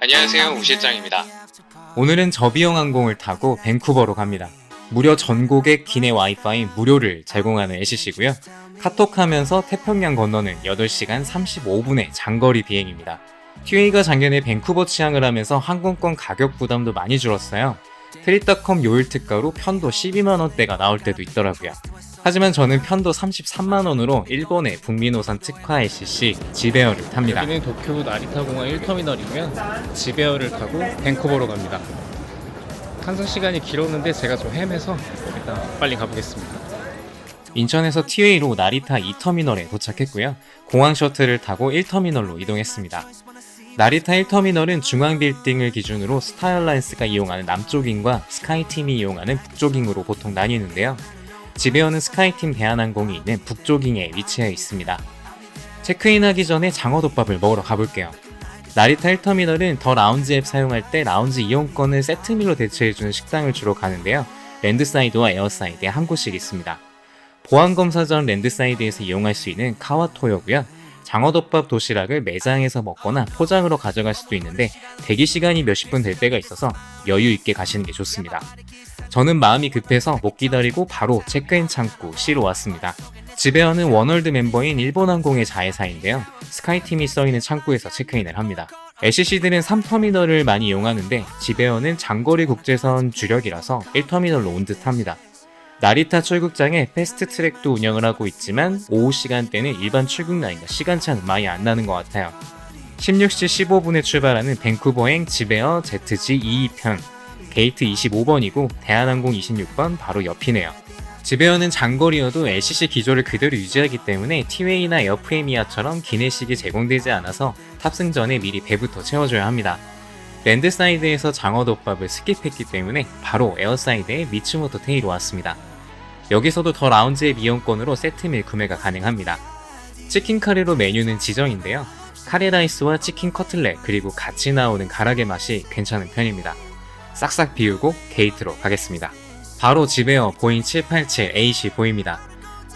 안녕하세요, 우 실장입니다. 오늘은 저비용 항공을 타고 밴쿠버로 갑니다. 무려 전국에 기내 와이파이 무료를 제공하는 LCC고요. 카톡하면서 태평양 건너는 8시간 35분의 장거리 비행입니다. TUA가 작년에 밴쿠버 취항을 하면서 항공권 가격 부담도 많이 줄었어요. 트립닷컴 요일 특가로 편도 12만원대가 나올 때도 있더라고요. 하지만 저는 편도 33만원으로 일본의 북미노선 특화 LCC 지베어를 탑니다. 여기는 도쿄 나리타 공항 1터미널이고요. 지베어를 타고 밴쿠버로 갑니다. 환승 시간이 길었는데 제가 좀 헤매서 일단 빨리 가보겠습니다. 인천에서 TUA로 나리타 2터미널에 도착했고요. 공항 셔틀을 타고 1터미널로 이동했습니다. 나리타 1터미널은 중앙 빌딩을 기준으로 스타일라인스가 이용하는 남쪽인과 스카이팀이 이용하는 북쪽인으로 보통 나뉘는데요. 지베어는 스카이팀 대한항공이 있는 북쪽잉에 위치해 있습니다. 체크인하기 전에 장어덮밥을 먹으러 가볼게요. 나리타 1터미널은 더 라운지 앱 사용할 때 라운지 이용권을 세트밀로 대체해주는 식당을 주로 가는데요. 랜드사이드와 에어사이드에 한 곳씩 있습니다. 보안검사 전 랜드사이드에서 이용할 수 있는 카와토요고요. 장어덮밥 도시락을 매장에서 먹거나 포장으로 가져갈 수도 있는데 대기 시간이 몇십 분 될 때가 있어서 여유 있게 가시는 게 좋습니다. 저는 마음이 급해서 못 기다리고 바로 체크인 창구 C로 왔습니다. 지베어는 원월드 멤버인 일본항공의 자회사인데요. 스카이팀이 써있는 창구에서 체크인을 합니다. LCC들은 3터미널을 많이 이용하는데 지베어는 장거리 국제선 주력이라서 1터미널로 온 듯합니다. 나리타 출국장에 패스트트랙도 운영을 하고 있지만 오후 시간대는 일반 출국 라인과 시간차는 많이 안 나는 것 같아요. 16시 15분에 출발하는 밴쿠버행 지베어 ZG22편 게이트 25번이고 대한항공 26번 바로 옆이네요. 지베어는 장거리여도 LCC 기조를 그대로 유지하기 때문에 티웨이나 에어프레미아처럼 기내식이 제공되지 않아서 탑승 전에 미리 배부터 채워줘야 합니다. 랜드사이드에서 장어덮밥을 스킵했기 때문에 바로 에어사이드에 미츠모토 테이로 왔습니다. 여기서도 더 라운지의 이용권으로 세트밀 구매가 가능합니다. 치킨 카레로 메뉴는 지정인데요. 카레 라이스와 치킨 커틀렛 그리고 같이 나오는 가라게 맛이 괜찮은 편입니다. 싹싹 비우고 게이트로 가겠습니다. 바로 지베어 보잉 787AC 보입니다.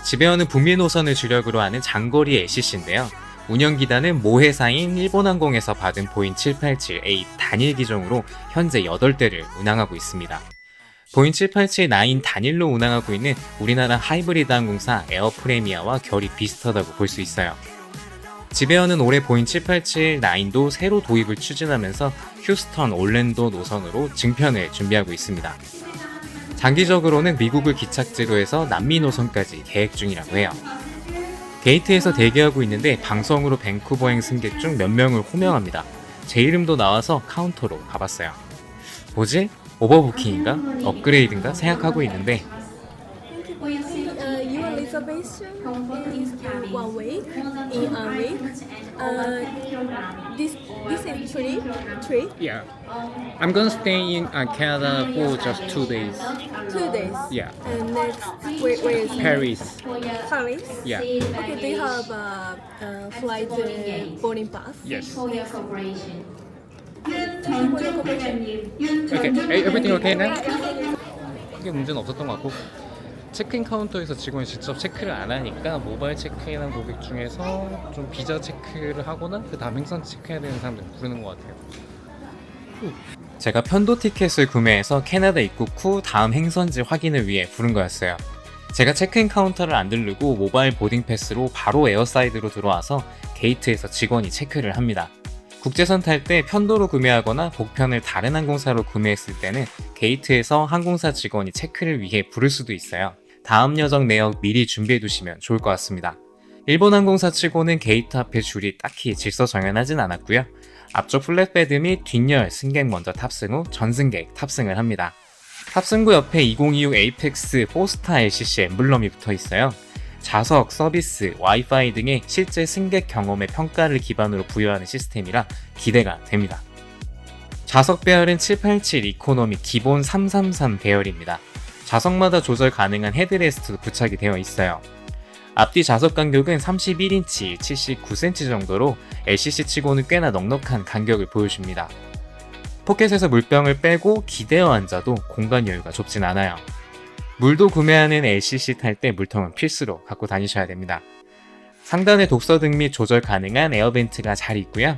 지베어는 북미 노선을 주력으로 하는 장거리 LCC인데요. 운영기단은 모 회사인 일본항공에서 받은 보잉 787A 단일 기종으로 현재 8대를 운항하고 있습니다. 보잉 787-9 단일로 운항하고 있는 우리나라 하이브리드 항공사 에어프레미아와 결이 비슷하다고 볼 수 있어요. 지베어는 올해 보잉 787-9도 새로 도입을 추진하면서 휴스턴, 올랜도 노선으로 증편을 준비하고 있습니다. 장기적으로는 미국을 기착지로 해서 남미 노선까지 계획 중이라고 해요. 게이트에서 대기하고 있는데 방송으로 밴쿠버행 승객 중 몇 명을 호명합니다. 제 이름도 나와서 카운터로 가봤어요. 뭐지? 오버부킹인가? 업그레이드인가? 생각하고 있는데 Your reservation is one week in a week. This is trip. Yeah. I'm gonna stay in Canada for just 2 days. 2 days. Yeah. And next, where is Paris. Paris? Yeah. Okay, do you have flight boarding pass? Yes. Thank you for your cooperation. Okay. Everything okay now? 크게 문제는 없었던 것 같고 체크인 카운터에서 직원이 직접 체크를 안 하니까 모바일 체크인한 고객 중에서 좀 비자 체크를 하거나 그 다음 행선 체크해야 되는 사람들 부르는 것 같아요. 제가 편도 티켓을 구매해서 캐나다 입국 후 다음 행선지 확인을 위해 부른 거였어요. 제가 체크인 카운터를 안 들르고 모바일 보딩 패스로 바로 에어사이드로 들어와서 게이트에서 직원이 체크를 합니다. 국제선 탈 때 편도로 구매하거나 복편을 다른 항공사로 구매했을 때는 게이트에서 항공사 직원이 체크를 위해 부를 수도 있어요. 다음 여정 내역 미리 준비해 두시면 좋을 것 같습니다. 일본 항공사 치고는 게이트 앞에 줄이 딱히 질서정연하진 않았고요. 앞쪽 플랫베드 및 뒷열 승객 먼저 탑승 후 전승객 탑승을 합니다. 탑승구 옆에 2026 에이펙스 4스타 LCC 엠블럼이 붙어 있어요. 좌석, 서비스, 와이파이 등의 실제 승객 경험의 평가를 기반으로 부여하는 시스템이라 기대가 됩니다. 좌석 배열은 787 이코노미 기본 333 배열입니다. 좌석마다 조절 가능한 헤드레스트도 부착이 되어 있어요. 앞뒤 좌석 간격은 31인치 79cm 정도로 LCC 치고는 꽤나 넉넉한 간격을 보여줍니다. 포켓에서 물병을 빼고 기대어 앉아도 공간 여유가 좁진 않아요. 물도 구매하는 LCC 탈 때 물통은 필수로 갖고 다니셔야 됩니다. 상단에 독서등 및 조절 가능한 에어벤트가 잘 있고요.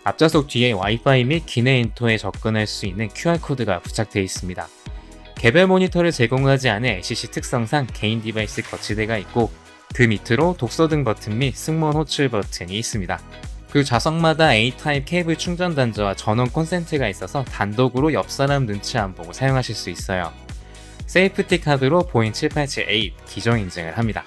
앞좌석 뒤에 와이파이 및 기내 엔터에 접근할 수 있는 QR코드가 부착되어 있습니다. 개별 모니터를 제공하지 않은 LCC 특성상 개인 디바이스 거치대가 있고 그 밑으로 독서 등 버튼 및 승무원 호출 버튼이 있습니다. 그 좌석마다 A타입 케이블 충전 단자와 전원 콘센트가 있어서 단독으로 옆 사람 눈치 안 보고 사용하실 수 있어요. 세이프티 카드로 보잉 787-8 기종 인증을 합니다.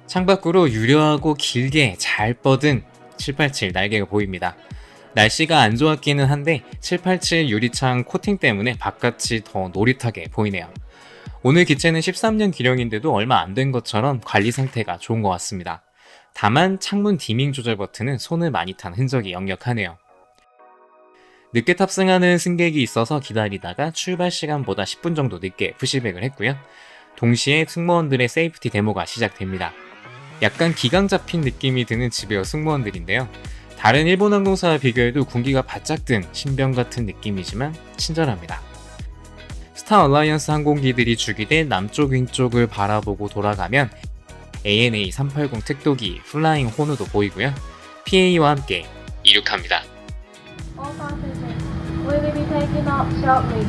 창밖으로 유려하고 길게 잘 뻗은 787 날개가 보입니다. 날씨가 안 좋았기는 한데 787 유리창 코팅 때문에 바깥이 더 노릿하게 보이네요. 오늘 기체는 13년 기령인데도 얼마 안 된 것처럼 관리 상태가 좋은 것 같습니다. 다만 창문 디밍 조절 버튼은 손을 많이 탄 흔적이 역력하네요. 늦게 탑승하는 승객이 있어서 기다리다가 출발 시간보다 10분 정도 늦게 푸시백을 했고요. 동시에 승무원들의 세이프티 데모가 시작됩니다. 약간 기강 잡힌 느낌이 드는 집에어 승무원들인데요. 다른 일본 항공사와 비교해도 군기가 바짝 든 신병 같은 느낌이지만 친절합니다. 스타 얼라이언스 항공기들이 주기된 남쪽 윙 쪽을 바라보고 돌아가면 ANA 380 특도기 플라잉 호누도 보이고요. PA와 함께 이륙합니다. All passengers will be taking off shortly.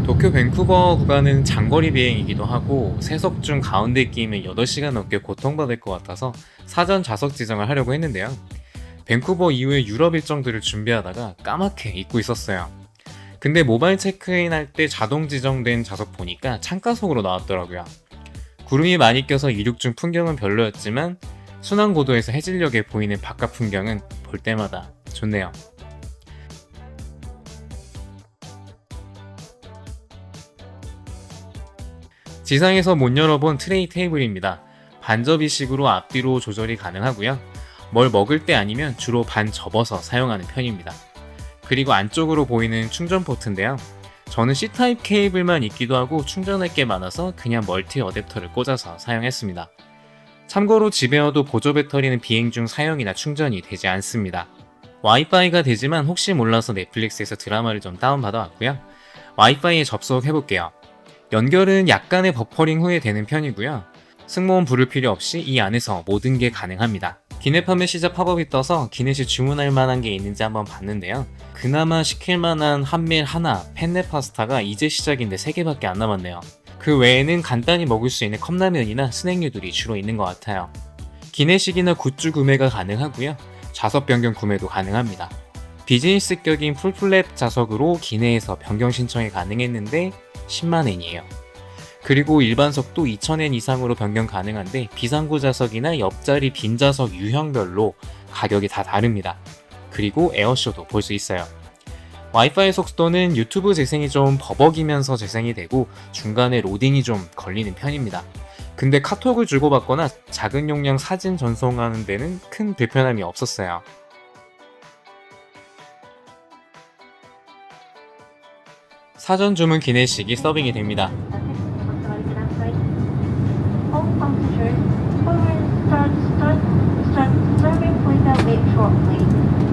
도쿄 밴쿠버 구간은 장거리 비행이기도 하고 세석 중 가운데 끼면 8시간 넘게 고통받을 것 같아서 사전 좌석 지정을 하려고 했는데요. 밴쿠버 이후에 유럽 일정들을 준비하다가 까맣게 잊고 있었어요. 근데 모바일 체크인 할 때 자동 지정된 좌석 보니까 창가석으로 나왔더라고요. 구름이 많이 껴서 이륙 중 풍경은 별로였지만 순환 고도에서 해질녘에 보이는 바깥 풍경은 볼 때마다 좋네요. 지상에서 못 열어본 트레이 테이블입니다. 반접이식으로 앞뒤로 조절이 가능하고요. 뭘 먹을 때 아니면 주로 반 접어서 사용하는 편입니다. 그리고 안쪽으로 보이는 충전 포트인데요. 저는 C타입 케이블만 있기도 하고 충전할 게 많아서 그냥 멀티 어댑터를 꽂아서 사용했습니다. 참고로 집에어도 보조 배터리는 비행 중 사용이나 충전이 되지 않습니다. 와이파이가 되지만 혹시 몰라서 넷플릭스에서 드라마를 좀 다운받아 왔고요. 와이파이에 접속해볼게요. 연결은 약간의 버퍼링 후에 되는 편이고요. 승무원 부를 필요 없이 이 안에서 모든 게 가능합니다. 기내 판매 시작 팝업이 떠서 기내식 주문할 만한 게 있는지 한번 봤는데요. 그나마 시킬 만한 한밀 하나, 펜네 파스타가 이제 시작인데 3개밖에 안 남았네요. 그 외에는 간단히 먹을 수 있는 컵라면이나 스낵류들이 주로 있는 것 같아요. 기내식이나 굿즈 구매가 가능하고요. 좌석 변경 구매도 가능합니다. 비즈니스격인 풀플랩 좌석으로 기내에서 변경 신청이 가능했는데 10만엔이에요. 그리고 일반석도 2000엔 이상으로 변경 가능한데 비상구 좌석이나 옆자리 빈 좌석 유형별로 가격이 다 다릅니다. 그리고 에어쇼도 볼 수 있어요. 와이파이 속도는 유튜브 재생이 좀 버벅이면서 재생이 되고 중간에 로딩이 좀 걸리는 편입니다. 근데 카톡을 주고받거나 작은 용량 사진 전송하는 데는 큰 불편함이 없었어요. 사전 주문 기내식이 서빙이 됩니다. All passengers, we will start serving pizza meal shortly.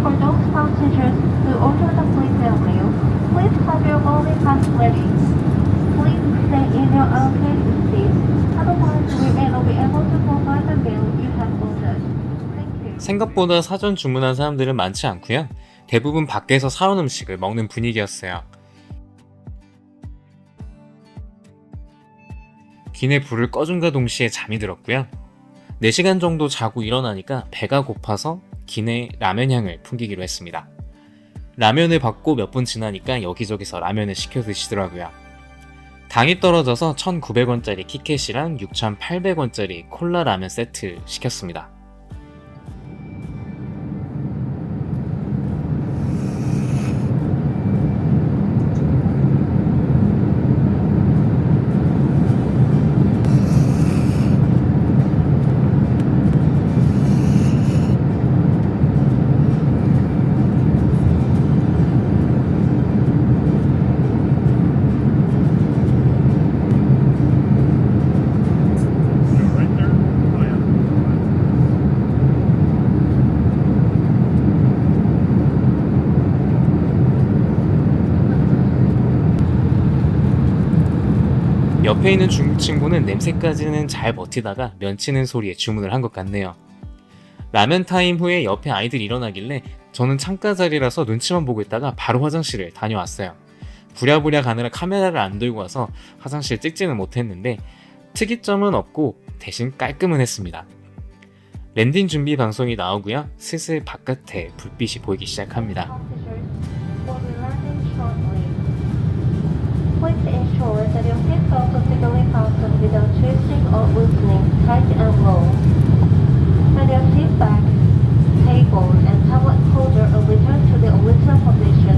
For those passengers who order the pizza meal, please have your boarding pass ready. Please stay in your allocated seats, otherwise we may not be able to provide the meal you have ordered. Thank you. 생각보다 사전 주문한 사람들은 많지 않고요. 대부분 밖에서 사온 음식을 먹는 분위기였어요. 기내 불을 꺼준과 동시에 잠이 들었고요. 4시간 정도 자고 일어나니까 배가 고파서 기내 라면 향을 풍기기로 했습니다. 라면을 받고 몇 분 지나니까 여기저기서 라면을 시켜 드시더라고요. 당이 떨어져서 1,900원짜리 키캣이랑 6,800원짜리 콜라 라면 세트 시켰습니다. 옆에 있는 중국 친구는 냄새까지는 잘 버티다가 면치는 소리에 주문을 한 것 같네요. 라면 타임 후에 옆에 아이들이 일어나길래 저는 창가 자리라서 눈치만 보고 있다가 바로 화장실을 다녀왔어요. 부랴부랴 가느라 카메라를 안 들고 와서 화장실 찍지는 못했는데 특이점은 없고 대신 깔끔은 했습니다. 랜딩 준비 방송이 나오고요. 슬슬 바깥에 불빛이 보이기 시작합니다. Please ensure that your seatbelt is securely fastened without twisting or loosening tight and low. When your seat back, table, and tablet holder are returned to the original position,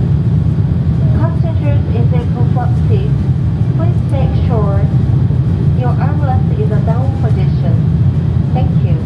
passengers in the comfort seat, please make sure your armrest is a down position. Thank you.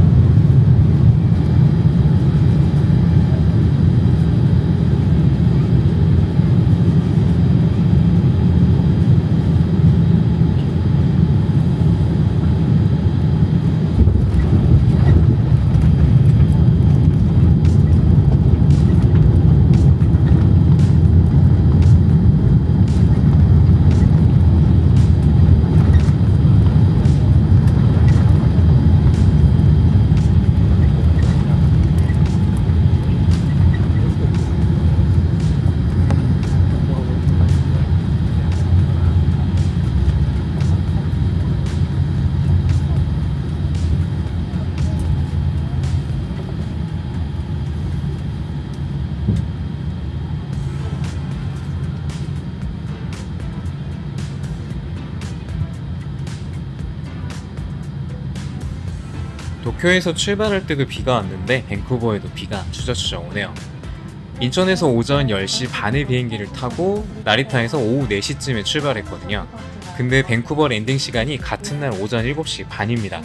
도쿄에서 출발할 때도 비가 왔는데 밴쿠버에도 비가 추적추적 오네요. 인천에서 오전 10시 반에 비행기를 타고 나리타에서 오후 4시쯤에 출발했거든요. 근데 밴쿠버 랜딩 시간이 같은 날 오전 7시 반입니다.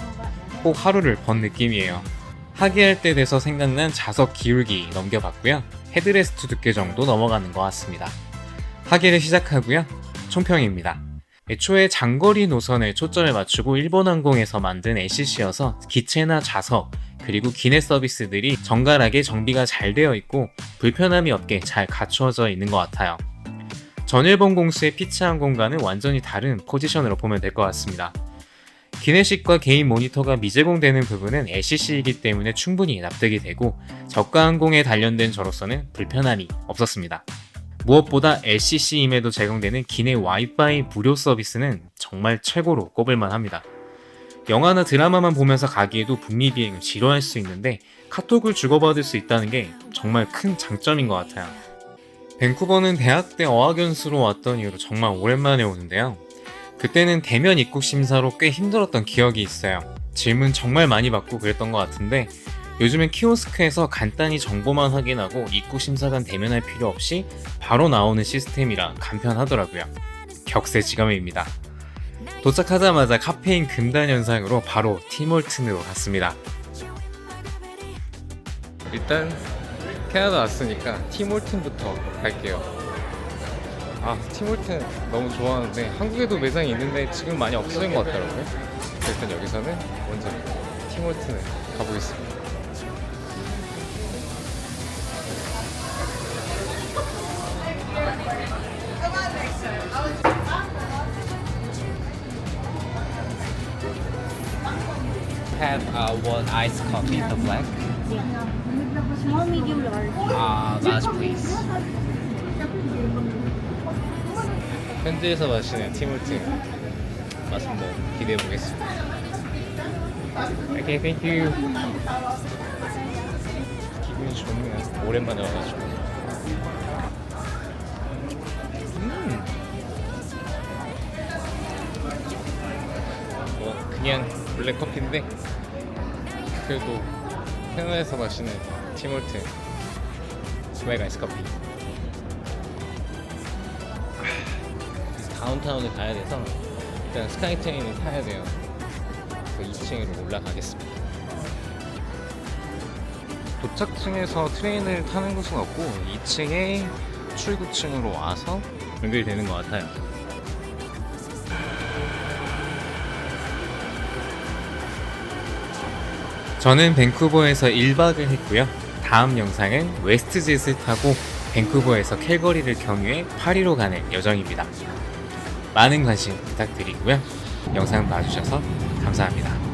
꼭 하루를 번 느낌이에요. 하기할 때 돼서 생각난 좌석 기울기 넘겨봤고요. 헤드레스트 두께 정도 넘어가는 것 같습니다. 하기를 시작하고요. 총평입니다. 애초에 장거리 노선에 초점을 맞추고 일본항공에서 만든 LCC여서 기체나 좌석 그리고 기내 서비스들이 정갈하게 정비가 잘 되어 있고 불편함이 없게 잘 갖추어져 있는 것 같아요. 전일본 공수의 피츠항공과는 완전히 다른 포지션으로 보면 될 것 같습니다. 기내식과 개인 모니터가 미제공되는 부분은 LCC이기 때문에 충분히 납득이 되고 저가항공에 단련된 저로서는 불편함이 없었습니다. 무엇보다 LCC임에도 제공되는 기내 와이파이 무료 서비스는 정말 최고로 꼽을만 합니다. 영화나 드라마만 보면서 가기에도 북미 비행을 지루할 수 있는데 카톡을 주고받을 수 있다는 게 정말 큰 장점인 것 같아요. 밴쿠버는 대학 때 어학연수로 왔던 이후로 정말 오랜만에 오는데요. 그때는 대면 입국 심사로 꽤 힘들었던 기억이 있어요. 질문 정말 많이 받고 그랬던 것 같은데 요즘엔 키오스크에서 간단히 정보만 확인하고 입국 심사관 대면할 필요 없이 바로 나오는 시스템이라 간편하더라고요. 격세지감입니다. 도착하자마자 카페인 금단 현상으로 바로 팀홀튼으로 갔습니다. 일단 캐나다 왔으니까 팀홀튼부터 갈게요. 팀홀튼 너무 좋아하는데 한국에도 매장이 있는데 지금 많이 없어진 것 같더라고요. 일단 여기서는 먼저 팀홀튼을 가보겠습니다. Have one iced coffee, the black. Small, medium, large. Large please. 현지에서 마시는 팀홀튼 맛 한번 기대해 보겠습니다. Okay, thank you. 기분이 좋네요. 오랜만에 와가지고. 뭐 그냥 블랙 커피인데 그래도 캐나다에서 마시는 티몰튼 스웩 아이스 커피. 다운타운에 가야 돼서 일단 스카이트레인을 타야 돼요. 그 2층으로 올라가겠습니다. 도착층에서 트레인을 타는 곳은 없고 2층에 출구층으로 와서 연결되는 것 같아요. 저는 밴쿠버에서 1박을 했고요. 다음 영상은 웨스트젯을 타고 밴쿠버에서 캘거리를 경유해 파리로 가는 여정입니다. 많은 관심 부탁드리고요. 영상 봐주셔서 감사합니다.